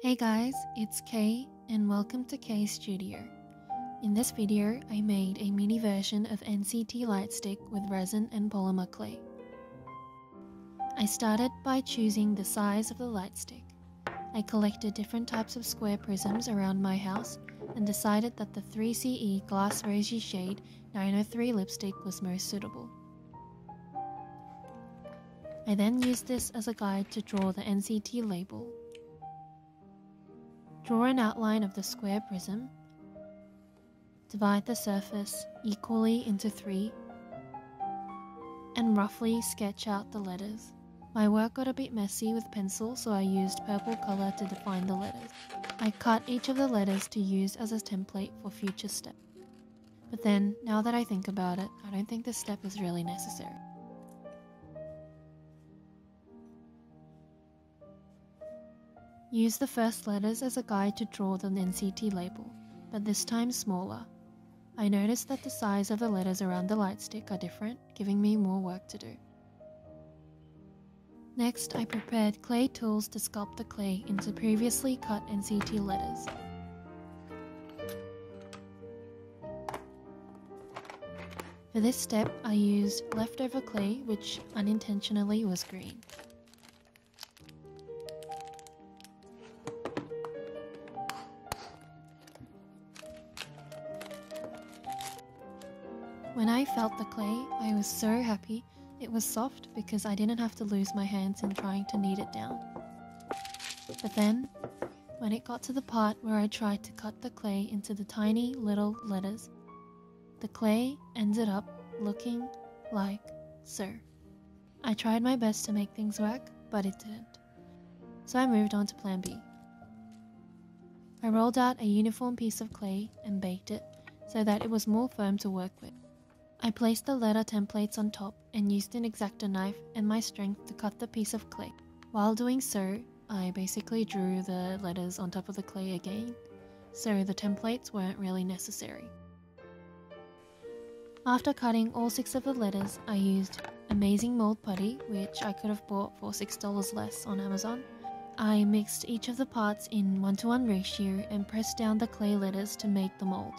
Hey guys, it's Kay and welcome to Kay Studio. In this video, I made a mini version of NCT LIGHTSTICK with resin and polymer clay. I started by choosing the size of the light stick. I collected different types of square prisms around my house and decided that the 3CE Glass Rosy Shade 903 lipstick was most suitable. I then used this as a guide to draw the NCT label. Draw an outline of the square prism. Divide the surface equally into 3 and roughly sketch out the letters. My work got a bit messy with pencil, so I used purple color to define the letters. I cut each of the letters to use as a template for future steps. But then, now that I think about it, I don't think this step is really necessary. Use the first letters as a guide to draw the NCT label, but this time smaller. I noticed that the size of the letters around the light stick are different, giving me more work to do. Next, I prepared clay tools to sculpt the clay into previously cut NCT letters. For this step, I used leftover clay, which unintentionally was green. When I felt the clay, I was so happy. It was soft because I didn't have to lose my hands in trying to knead it down. But then, when it got to the part where I tried to cut the clay into the tiny little letters, the clay ended up looking like so. I tried my best to make things work, but it didn't. So I moved on to plan B. I rolled out a uniform piece of clay and baked it so that it was more firm to work with. I placed the letter templates on top and used an X-Acto knife and my strength to cut the piece of clay. While doing so, I basically drew the letters on top of the clay again, so the templates weren't really necessary. After cutting all 6 of the letters, I used Amazing Mold Putty, which I could have bought for $6 less on Amazon. I mixed each of the parts in 1:1 ratio and pressed down the clay letters to make the mold.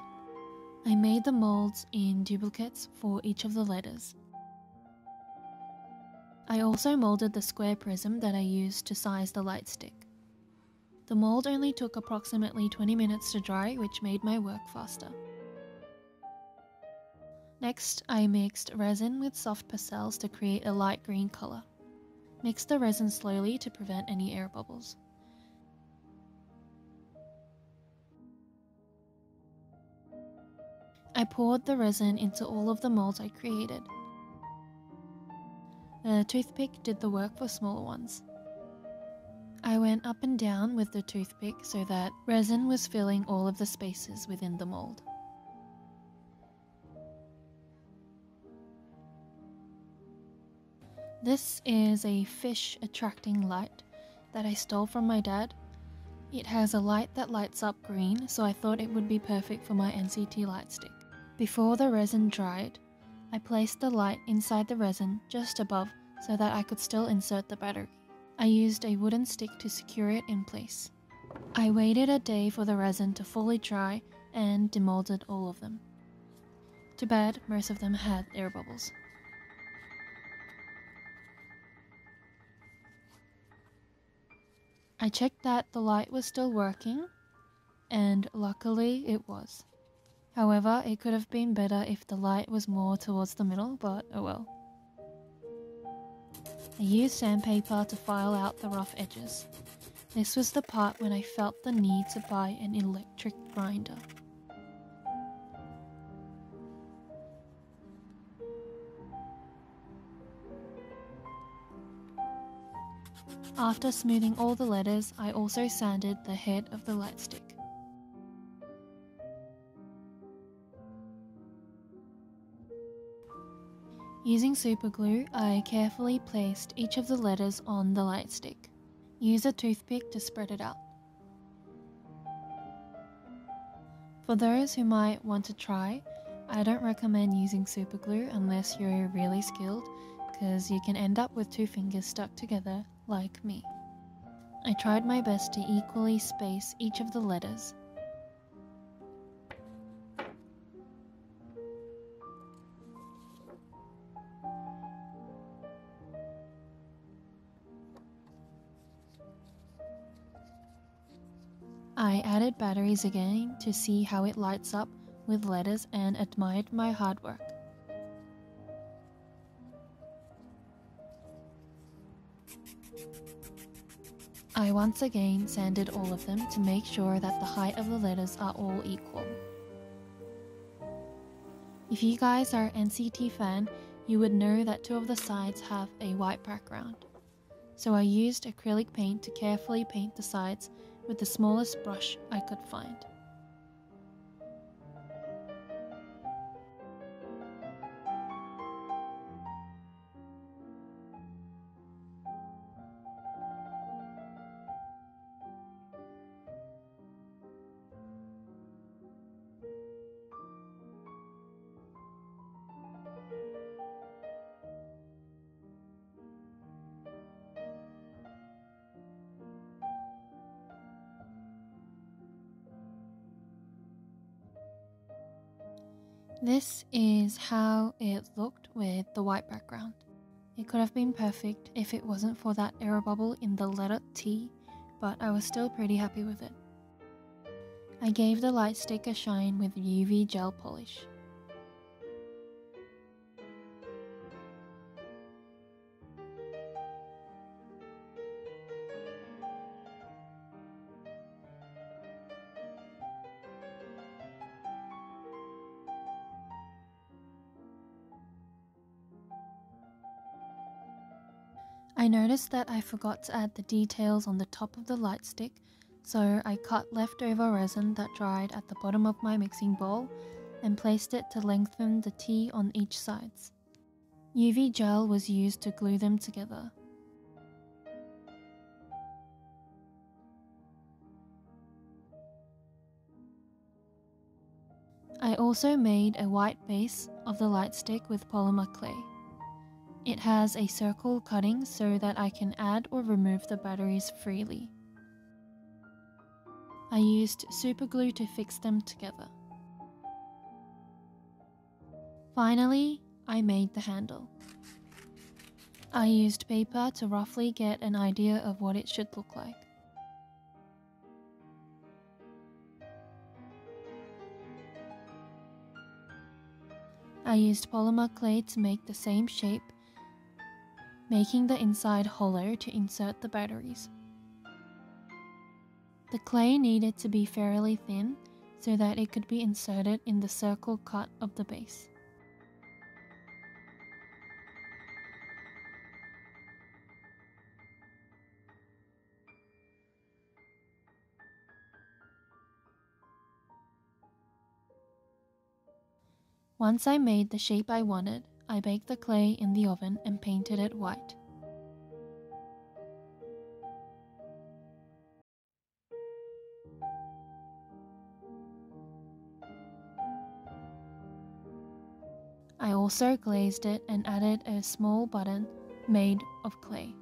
I made the molds in duplicates for each of the letters. I also molded the square prism that I used to size the light stick. The mold only took approximately 20 minutes to dry, which made my work faster. Next, I mixed resin with soft pastels to create a light green color. Mix the resin slowly to prevent any air bubbles. I poured the resin into all of the molds I created. A toothpick did the work for smaller ones. I went up and down with the toothpick so that resin was filling all of the spaces within the mold. This is a fish attracting light that I stole from my dad. It has a light that lights up green, so I thought it would be perfect for my NCT light stick. Before the resin dried, I placed the light inside the resin just above so that I could still insert the battery. I used a wooden stick to secure it in place. I waited a day for the resin to fully dry and demolded all of them. Too bad most of them had air bubbles. I checked that the light was still working, and luckily it was. However, it could have been better if the light was more towards the middle, but oh well. I used sandpaper to file out the rough edges. This was the part when I felt the need to buy an electric grinder. After smoothing all the letters, I also sanded the head of the light stick. Using super glue, I carefully placed each of the letters on the light stick. Use a toothpick to spread it out. For those who might want to try, I don't recommend using super glue unless you're really skilled, because you can end up with 2 fingers stuck together like me. I tried my best to equally space each of the letters. I added batteries again to see how it lights up with letters and admired my hard work. I once again sanded all of them to make sure that the height of the letters are all equal. If you guys are an NCT fan, you would know that two of the sides have a white background. So I used acrylic paint to carefully paint the sides with the smallest brush I could find. This is how it looked with the white background. It could have been perfect if it wasn't for that air bubble in the letter T, but I was still pretty happy with it. I gave the light stick a shine with UV gel polish. I noticed that I forgot to add the details on the top of the light stick, so I cut leftover resin that dried at the bottom of my mixing bowl and placed it to lengthen the T on each sides. UV gel was used to glue them together. I also made a white base of the light stick with polymer clay. It has a circle cutting so that I can add or remove the batteries freely. I used super glue to fix them together. Finally, I made the handle. I used paper to roughly get an idea of what it should look like. I used polymer clay to make the same shape, making the inside hollow to insert the batteries. The clay needed to be fairly thin so that it could be inserted in the circle cut of the base. Once I made the shape I wanted, I baked the clay in the oven and painted it white. I also glazed it and added a small button made of clay.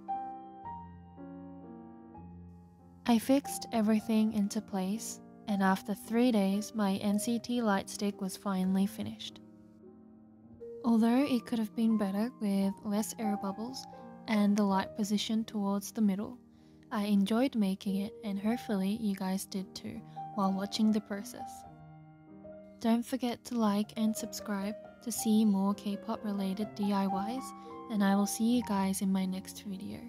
I fixed everything into place, and after 3 days, my NCT Lightstick was finally finished. Although it could have been better with less air bubbles and the light position towards the middle, I enjoyed making it, and hopefully you guys did too while watching the process. Don't forget to like and subscribe to see more K-pop related DIYs, and I will see you guys in my next video.